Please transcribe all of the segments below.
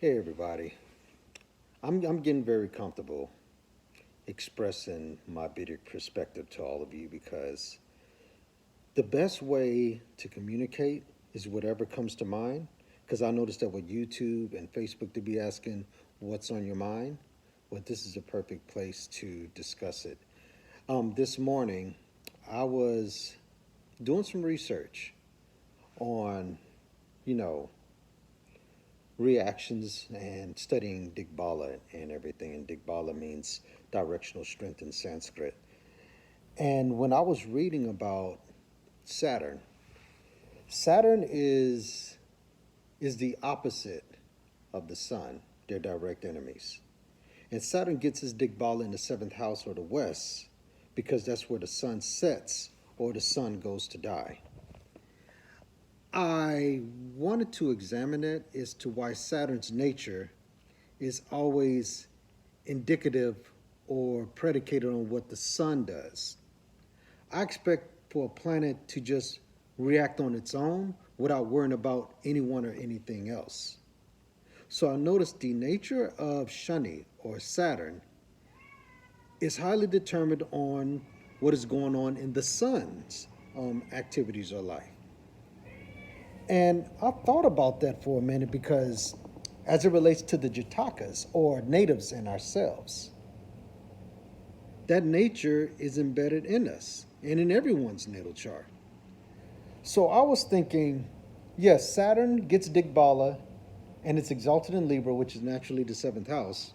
Hey everybody. I'm getting very comfortable expressing my Vedic perspective to all of you because the best way to communicate is whatever comes to mind. Because I noticed that with YouTube and Facebook to be asking what's on your mind, well, this is a perfect place to discuss it. This morning, I was doing some research on, you know, reactions and studying Digbala and everything. And Digbala means directional strength in Sanskrit. And when I was reading about Saturn, Saturn is the opposite of the sun. They're direct enemies. And Saturn gets his Digbala in the seventh house or the west because that's where the sun sets or the sun goes to die. I wanted to examine it as to why Saturn's nature is always indicative or predicated on what the sun does. I expect for a planet to just react on its own without worrying about anyone or anything else. So I noticed the nature of Shani or Saturn is highly determined on what is going on in the sun's activities or life. And I thought about that for a minute because as it relates to the Jatakas or natives in ourselves, that nature is embedded in us and in everyone's natal chart. So I was thinking, yes, Saturn gets Digbala and it's exalted in Libra, which is naturally the seventh house,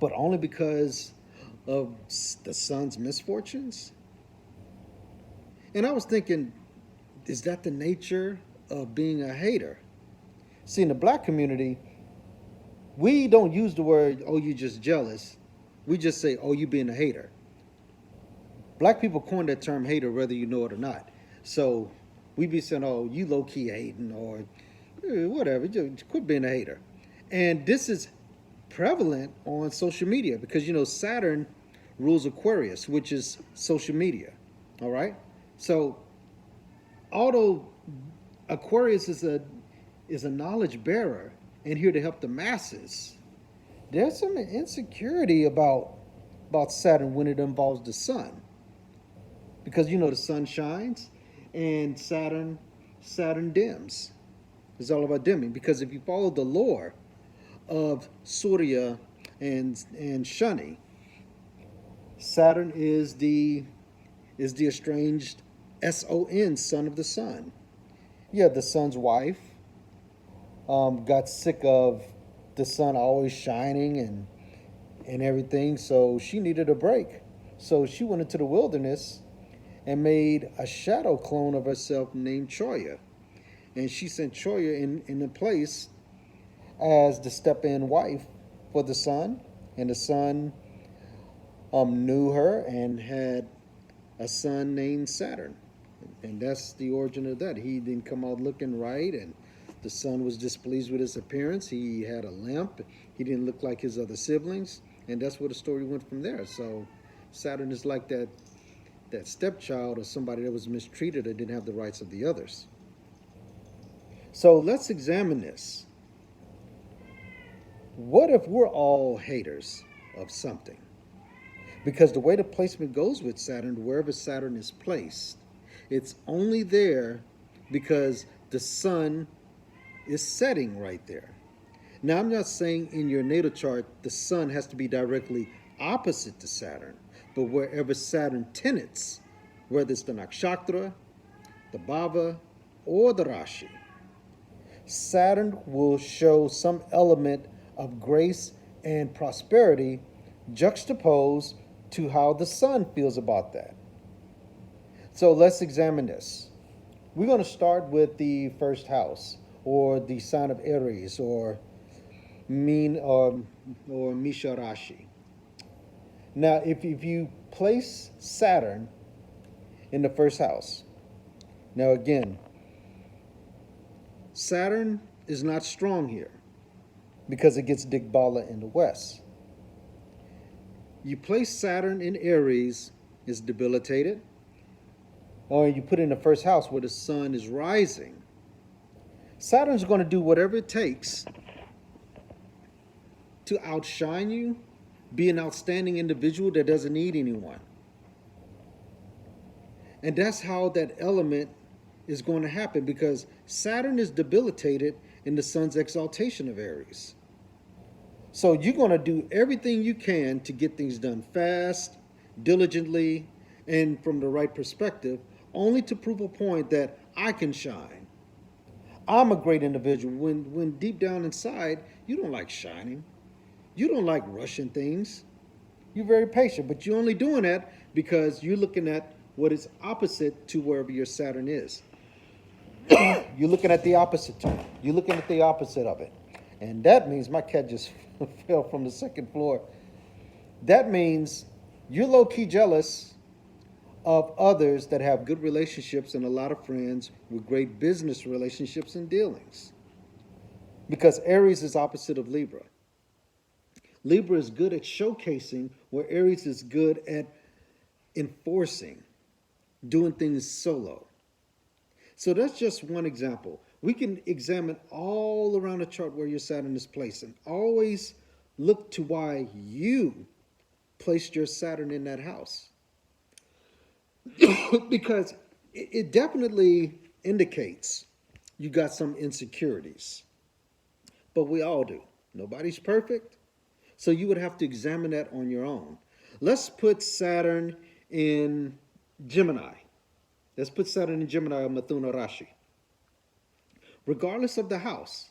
but only because of the sun's misfortunes. And I was thinking, is that the nature of being a hater? See, in the black community, we don't use the word, oh, you just jealous. We just say, oh, you being a hater. Black people coined that term hater whether you know it or not. So we be saying, oh, you low-key hating or whatever, just quit being a hater. And this is prevalent on social media because, Saturn rules Aquarius, which is social media. All right? So although Aquarius is a knowledge bearer and here to help the masses, there's some insecurity about Saturn when it involves the sun. Because the sun shines and Saturn dims. It's all about dimming. Because if you follow the lore of Surya and Shani, Saturn is the estranged son of the sun. Yeah, the sun's wife got sick of the sun always shining and everything, so she needed a break. So she went into the wilderness and made a shadow clone of herself named Choya. And she sent Choya in a place as the step-in wife for the sun. And the sun knew her and had a son named Saturn. And that's the origin of that. He didn't come out looking right, and the son was displeased with his appearance. He had a limp. He didn't look like his other siblings. And that's where the story went from there. So Saturn is like that stepchild or somebody that was mistreated or didn't have the rights of the others. So let's examine this. What if we're all haters of something? Because the way the placement goes with Saturn, wherever Saturn is placed, it's only there because the sun is setting right there. Now, I'm not saying in your natal chart the sun has to be directly opposite to Saturn, but wherever Saturn tenets, whether it's the nakshatra, the bhava, or the rashi, Saturn will show some element of grace and prosperity juxtaposed to how the sun feels about that. So let's examine this. We're going to start with the first house, or the sign of Aries, or Misha Rashi. Now, if you place Saturn in the first house, now again, Saturn is not strong here because it gets Digbala in the west. You place Saturn in Aries, is debilitated, or you put it in the first house where the sun is rising. Saturn's going to do whatever it takes to outshine you, be an outstanding individual that doesn't need anyone. And that's how that element is going to happen, because Saturn is debilitated in the sun's exaltation of Aries. So you're going to do everything you can to get things done fast, diligently, and from the right perspective, only to prove a point that I can shine. I'm a great individual, when deep down inside, you don't like shining. You don't like rushing things. You're very patient, but you're only doing that because you're looking at what is opposite to wherever your Saturn is. You're looking at the opposite to it. You're looking at the opposite of it. And that means my cat just fell from the second floor. That means you're low-key jealous of others that have good relationships and a lot of friends with great business relationships and dealings. Because Aries is opposite of Libra. Libra is good at showcasing, where Aries is good at enforcing, doing things solo. So that's just one example. We can examine all around the chart where your Saturn is placed, and always look to why you placed your Saturn in that house. Because it definitely indicates you got some insecurities. But we all do. Nobody's perfect. So you would have to examine that on your own. Let's put Saturn in Gemini. Let's put Saturn in Gemini or Mithuna Rashi. Regardless of the house,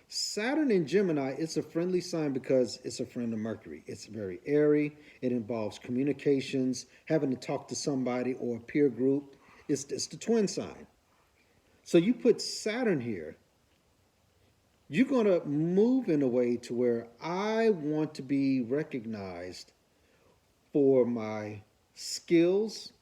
Saturn in Gemini, it's a friendly sign because it's a friend of Mercury. It's very airy. It involves communications, having to talk to somebody or a peer group. It's the twin sign. So you put Saturn here, you're going to move in a way to where I want to be recognized for my skills,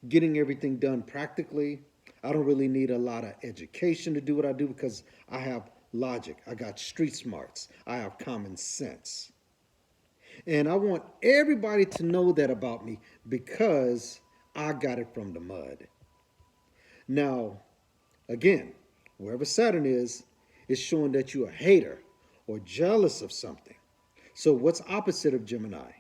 getting everything done practically. I don't really need a lot of education to do what I do because I have logic. I got street smarts. I have common sense. And I want everybody to know that about me because I got it from the mud. Now, again, wherever Saturn is, it's showing that you're a hater or jealous of something. So what's opposite of Gemini?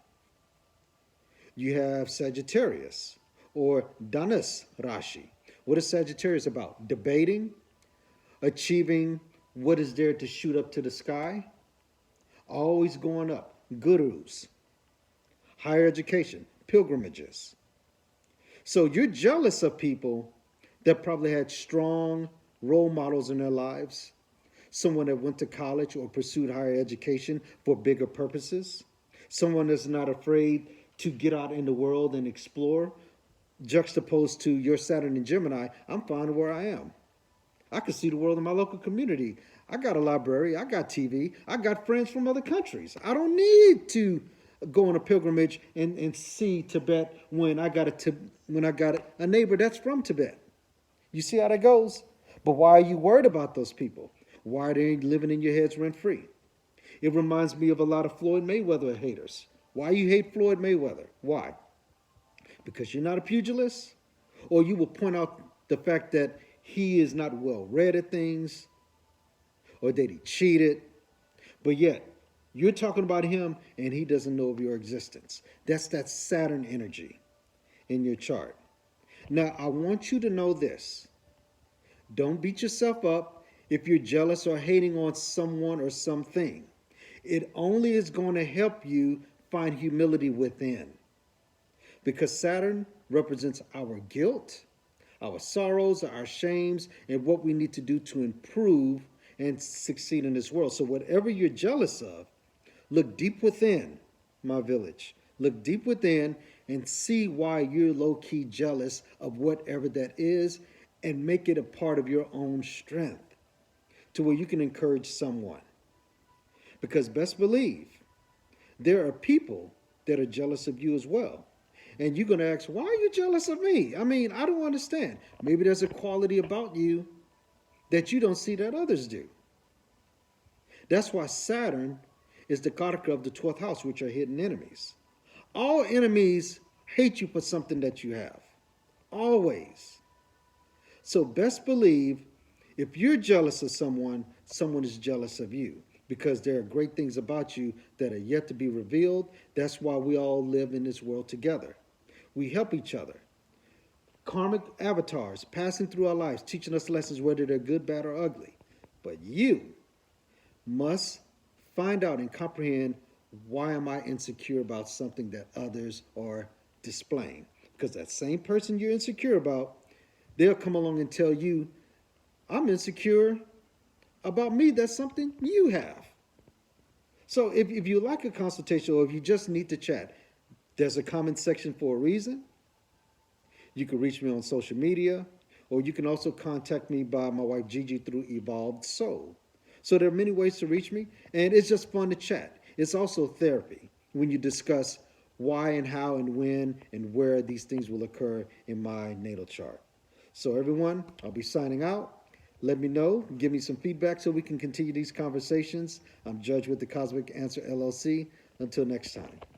You have Sagittarius or Dhanus Rashi. What is Sagittarius about? Debating, achieving what is there to shoot up to the sky, always going up, gurus, higher education, pilgrimages. So you're jealous of people that probably had strong role models in their lives, someone that went to college or pursued higher education for bigger purposes, someone that's not afraid to get out in the world and explore, juxtaposed to your Saturn in Gemini. I'm fine where I am. I can see the world in my local community. I got a library. I got TV. I got friends from other countries. I don't need to go on a pilgrimage and see Tibet when I got a neighbor that's from Tibet. You see how that goes? But why are you worried about those people? Why are they living in your heads rent-free? It reminds me of a lot of Floyd Mayweather haters. Why you hate Floyd Mayweather? Why? Because you're not a pugilist? Or you will point out the fact that he is not well read at things, or that he cheated, but yet you're talking about him and he doesn't know of your existence. That's that Saturn energy in your chart. Now, I want you to know this. Don't beat yourself up if you're jealous or hating on someone or something. It only is going to help you find humility within. Because Saturn represents our guilt, our sorrows, our shames, and what we need to do to improve and succeed in this world. So whatever you're jealous of, look deep within, my village. Look deep within and see why you're low-key jealous of whatever that is, and make it a part of your own strength to where you can encourage someone. Because best believe, there are people that are jealous of you as well. And you're going to ask, why are you jealous of me? I mean, I don't understand. Maybe there's a quality about you that you don't see that others do. That's why Saturn is the karaka of the 12th house, which are hidden enemies. All enemies hate you for something that you have. Always. So best believe, if you're jealous of someone, someone is jealous of you. because there are great things about you that are yet to be revealed. That's why we all live in this world together. We help each other. Karmic avatars passing through our lives, teaching us lessons, whether they're good, bad, or ugly. But you must find out and comprehend, why am I insecure about something that others are displaying? Because that same person you're insecure about, they'll come along and tell you, I'm insecure about me. That's something you have. So if you like a consultation, or if you just need to chat, there's a comment section for a reason. You can reach me on social media, or you can also contact me by my wife Gigi through Evolved Soul. So there are many ways to reach me, and it's just fun to chat. It's also therapy when you discuss why and how and when and where these things will occur in my natal chart. So everyone, I'll be signing out. Let me know, give me some feedback so we can continue these conversations. I'm Judge with the Cosmic Answer LLC. Until next time.